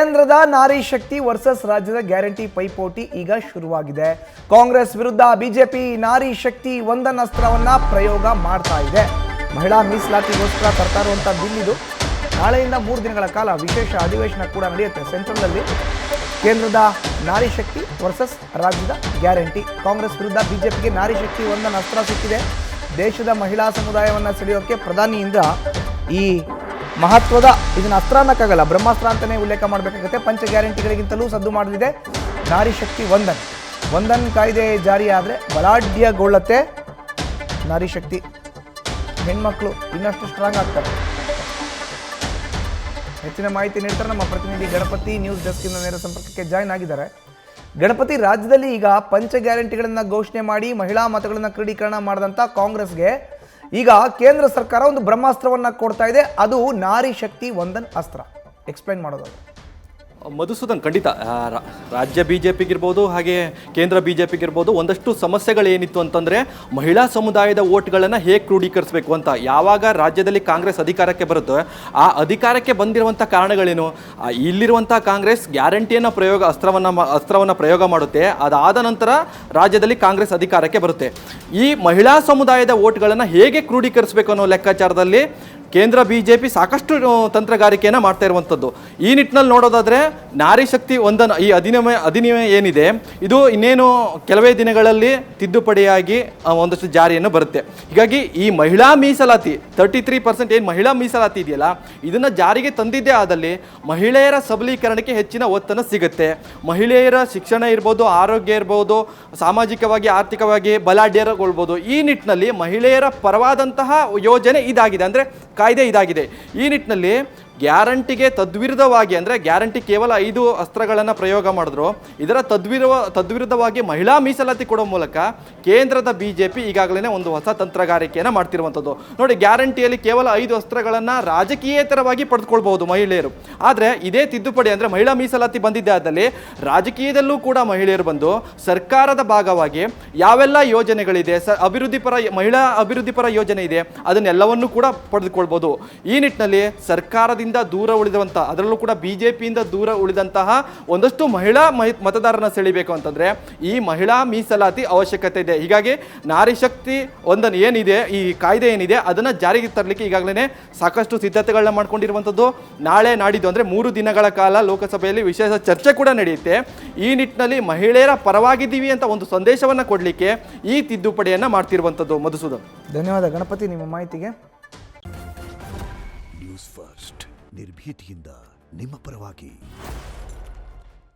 ಕೇಂದ್ರದ ನಾರಿ ಶಕ್ತಿ ವರ್ಸಸ್ ರಾಜ್ಯದ ಗ್ಯಾರಂಟಿ ಪೈಪೋಟಿ ಈಗ ಶುರುವಾಗಿದೆ. ಕಾಂಗ್ರೆಸ್ ವಿರುದ್ಧ ಬಿಜೆಪಿ ನಾರಿ ಶಕ್ತಿ ಒಂದನ್ ಅಸ್ತ್ರವನ್ನ ಪ್ರಯೋಗ ಮಾಡ್ತಾ ಇದೆ. ಮಹಿಳಾ ಮೀಸಲಾತಿಗೋಸ್ಕರ ತರ್ತಾ ಇರುವಂಥ ಬಿಲ್ ಇದು. ನಾಳೆಯಿಂದ 3 ದಿನಗಳ ಕಾಲ ವಿಶೇಷ ಅಧಿವೇಶನ ಕೂಡ ನಡೆಯುತ್ತೆ ಸೆಂಟ್ರಲ್ನಲ್ಲಿ. ಕೇಂದ್ರದ ನಾರಿ ಶಕ್ತಿ ವರ್ಸಸ್ ರಾಜ್ಯದ ಗ್ಯಾರಂಟಿ. ಕಾಂಗ್ರೆಸ್ ವಿರುದ್ಧ ಬಿಜೆಪಿಗೆ ನಾರಿ ಶಕ್ತಿ ಒಂದನ್ ಅಸ್ತ್ರ ಸಿಕ್ಕಿದೆ. ದೇಶದ ಮಹಿಳಾ ಸಮುದಾಯವನ್ನು ಸೆಳೆಯೋಕೆ ಪ್ರಧಾನಿಯಿಂದ ಈ ಮಹತ್ವದ ಇದನ್ನ ಅಸ್ತ್ರ ಅನ್ನಕ್ಕಾಗಲ್ಲ, ಬ್ರಹ್ಮಾಸ್ತ್ರ ಅಂತಲೇ ಉಲ್ಲೇಖ ಮಾಡಬೇಕಾಗುತ್ತೆ. ಪಂಚ ಗ್ಯಾರಂಟಿಗಳಿಗಿಂತಲೂ ಸದ್ದು ಮಾಡಲಿದೆ ನಾರಿ ಶಕ್ತಿ ಒಂದನ್ ಕಾಯ್ದೆ ಜಾರಿಯಾದರೆ ಬಲಾಢ್ಯಗೊಳ್ಳುತ್ತೆ ನಾರಿ ಶಕ್ತಿ. ಹೆಣ್ಮಕ್ಳು ಇನ್ನಷ್ಟು ಸ್ಟ್ರಾಂಗ್ ಆಗ್ತಾರೆ. ಹೆಚ್ಚಿನ ಮಾಹಿತಿ ನೀಡ್ತಾರೆ ನಮ್ಮ ಪ್ರತಿನಿಧಿ ಗಣಪತಿ. ನ್ಯೂಸ್ ಡೆಸ್ಕಿನ ನೇರ ಸಂಪರ್ಕಕ್ಕೆ ಜಾಯ್ನ್ ಆಗಿದ್ದಾರೆ. ಗಣಪತಿ, ರಾಜ್ಯದಲ್ಲಿ ಈಗ ಪಂಚ ಗ್ಯಾರಂಟಿಗಳನ್ನು ಘೋಷಣೆ ಮಾಡಿ ಮಹಿಳಾ ಮತಗಳನ್ನು ಕ್ರೋಢೀಕರಣ ಮಾಡಿದಂಥ ಕಾಂಗ್ರೆಸ್ಗೆ ಈಗ ಕೇಂದ್ರ ಸರ್ಕಾರ ಒಂದು ಬ್ರಹ್ಮಾಸ್ತ್ರವನ್ನು ಕೊಡ್ತಾ ಇದೆ. ಅದು ನಾರಿ ಶಕ್ತಿ ಒಂದನ್ ಅಸ್ತ್ರ. ಎಕ್ಸ್ಪ್ಲೈನ್ ಮಾಡೋದು ಮಧುಸೂದನ್, ಖಂಡಿತ ರಾಜ್ಯ ಬಿ ಜೆ ಪಿಗಿರ್ಬೋದು ಹಾಗೆ ಕೇಂದ್ರ ಬಿ ಜೆ ಪಿಗಿರ್ಬೋದು ಒಂದಷ್ಟು ಸಮಸ್ಯೆಗಳೇನಿತ್ತು ಅಂತಂದರೆ ಮಹಿಳಾ ಸಮುದಾಯದ ಓಟ್ಗಳನ್ನು ಹೇಗೆ ಕ್ರೋಢೀಕರಿಸಬೇಕು ಅಂತ. ಯಾವಾಗ ರಾಜ್ಯದಲ್ಲಿ ಕಾಂಗ್ರೆಸ್ ಅಧಿಕಾರಕ್ಕೆ ಬರುತ್ತೋ ಆ ಅಧಿಕಾರಕ್ಕೆ ಬಂದಿರುವಂಥ ಕಾರಣಗಳೇನು? ಇಲ್ಲಿರುವಂಥ ಕಾಂಗ್ರೆಸ್ ಗ್ಯಾರಂಟಿಯನ್ನು ಅಸ್ತ್ರವನ್ನು ಪ್ರಯೋಗ ಮಾಡುತ್ತೆ. ಅದಾದ ನಂತರ ರಾಜ್ಯದಲ್ಲಿ ಕಾಂಗ್ರೆಸ್ ಅಧಿಕಾರಕ್ಕೆ ಬರುತ್ತೆ. ಈ ಮಹಿಳಾ ಸಮುದಾಯದ ಓಟ್ಗಳನ್ನು ಹೇಗೆ ಕ್ರೋಢೀಕರಿಸಬೇಕು ಅನ್ನೋ ಲೆಕ್ಕಾಚಾರದಲ್ಲಿ ಕೇಂದ್ರ ಬಿ ಜೆ ಪಿ ಸಾಕಷ್ಟು ತಂತ್ರಗಾರಿಕೆಯನ್ನು ಮಾಡ್ತಾ ಇರುವಂಥದ್ದು. ಈ ನಿಟ್ಟಿನಲ್ಲಿ ನೋಡೋದಾದರೆ ನಾರಿ ಶಕ್ತಿ ಒಂದನ್ನು ಈ ಅಧಿನಿಯಮ ಏನಿದೆ ಇದು ಇನ್ನೇನು ಕೆಲವೇ ದಿನಗಳಲ್ಲಿ ತಿದ್ದುಪಡಿಯಾಗಿ ಒಂದಷ್ಟು ಜಾರಿಯನ್ನು ಬರುತ್ತೆ. ಹೀಗಾಗಿ ಈ ಮಹಿಳಾ ಮೀಸಲಾತಿ 33% ಏನು ಮಹಿಳಾ ಮೀಸಲಾತಿ ಇದೆಯಲ್ಲ, ಇದನ್ನು ಜಾರಿಗೆ ತಂದಿದ್ದೇ ಆದಲ್ಲಿ ಮಹಿಳೆಯರ ಸಬಲೀಕರಣಕ್ಕೆ ಹೆಚ್ಚಿನ ಒತ್ತನ್ನು ಸಿಗುತ್ತೆ. ಮಹಿಳೆಯರ ಶಿಕ್ಷಣ ಇರ್ಬೋದು, ಆರೋಗ್ಯ ಇರ್ಬೋದು, ಸಾಮಾಜಿಕವಾಗಿ ಆರ್ಥಿಕವಾಗಿ ಬಲಾಢ್ಯರಗೊಳ್ಬೋದು. ಈ ನಿಟ್ಟಿನಲ್ಲಿ ಮಹಿಳೆಯರ ಪರವಾದಂತಹ ಯೋಜನೆ ಇದಾಗಿದೆ, ಅಂದರೆ ಕಾಯ್ದೆ ಇದಾಗಿದೆ. ಈ ನಿಟ್ಟಿನಲ್ಲಿ ಗ್ಯಾರಂಟಿಗೆ ತದ್ವಿರುದ್ಧವಾಗಿ, ಅಂದರೆ ಗ್ಯಾರಂಟಿ ಕೇವಲ 5 ಅಸ್ತ್ರಗಳನ್ನು ಪ್ರಯೋಗ ಮಾಡಿದ್ರು, ಇದರ ತದ್ವಿರುದ್ಧವಾಗಿ ಮಹಿಳಾ ಮೀಸಲಾತಿ ಕೊಡೋ ಮೂಲಕ ಕೇಂದ್ರದ ಬಿ ಜೆ ಪಿ ಈಗಾಗಲೇ ಒಂದು ಹೊಸ ತಂತ್ರಗಾರಿಕೆಯನ್ನು ಮಾಡ್ತಿರುವಂಥದ್ದು. ನೋಡಿ, ಗ್ಯಾರಂಟಿಯಲ್ಲಿ ಕೇವಲ 5 ಅಸ್ತ್ರಗಳನ್ನು ರಾಜಕೀಯೇತರವಾಗಿ ಪಡೆದುಕೊಳ್ಬಹುದು ಮಹಿಳೆಯರು. ಆದರೆ ಇದೇ ತಿದ್ದುಪಡಿ, ಅಂದರೆ ಮಹಿಳಾ ಮೀಸಲಾತಿ ಬಂದಿದ್ದೇ ಆದಲ್ಲಿ ರಾಜಕೀಯದಲ್ಲೂ ಕೂಡ ಮಹಿಳೆಯರು ಬಂದು ಸರ್ಕಾರದ ಭಾಗವಾಗಿ ಯಾವೆಲ್ಲ ಯೋಜನೆಗಳಿದೆ, ಮಹಿಳಾ ಅಭಿವೃದ್ಧಿಪರ ಯೋಜನೆ ಇದೆ, ಅದನ್ನೆಲ್ಲವನ್ನೂ ಕೂಡ ಪಡೆದುಕೊಳ್ಬೋದು. ಈ ನಿಟ್ಟಿನಲ್ಲಿ ಸರ್ಕಾರದಿಂದ ದೂರ ಉಳಿದಂಥ, ಅದರಲ್ಲೂ ಕೂಡ ಬಿಜೆಪಿಯಿಂದ ದೂರ ಉಳಿದಂತಹ ಒಂದಷ್ಟು ಮಹಿಳಾ ಮತದಾರರನ್ನ ಸೆಳಿಬೇಕು ಅಂತಂದ್ರೆ ಈ ಮಹಿಳಾ ಮೀಸಲಾತಿ ಅವಶ್ಯಕತೆ ಇದೆ. ಹೀಗಾಗಿ ನಾರಿ ಶಕ್ತಿ ಒಂದನ್ನು ಏನಿದೆ, ಈ ಕಾಯ್ದೆ ಏನಿದೆ ಅದನ್ನು ಜಾರಿಗೆ ತರಲಿಕ್ಕೆ ಈಗಾಗಲೇ ಸಾಕಷ್ಟು ಸಿದ್ಧತೆಗಳನ್ನ ಮಾಡ್ಕೊಂಡಿರುವಂಥದ್ದು. ನಾಳೆ ನಾಡಿದ್ದು ಅಂದರೆ 3 ದಿನಗಳ ಕಾಲ ಲೋಕಸಭೆಯಲ್ಲಿ ವಿಶೇಷ ಚರ್ಚೆ ಕೂಡ ನಡೆಯುತ್ತೆ. ಈ ನಿಟ್ಟಿನಲ್ಲಿ ಮಹಿಳೆಯರ ಪರವಾಗಿದ್ದೀವಿ ಅಂತ ಒಂದು ಸಂದೇಶವನ್ನು ಕೊಡಲಿಕ್ಕೆ ಈ ತಿದ್ದುಪಡಿಯನ್ನು ಮಾಡ್ತಿರುವಂಥದ್ದು. ಮಧುಸೂದನ್, ಧನ್ಯವಾದ ಗಣಪತಿ ನಿಮ್ಮ ಮಾಹಿತಿಗೆ. ನ್ಯೂಸ್ ಫಸ್ಟ್ ನಿರ್ಭೀತಿಯಿಂದ ನಿಮ್ಮ ಪರವಾಗಿ.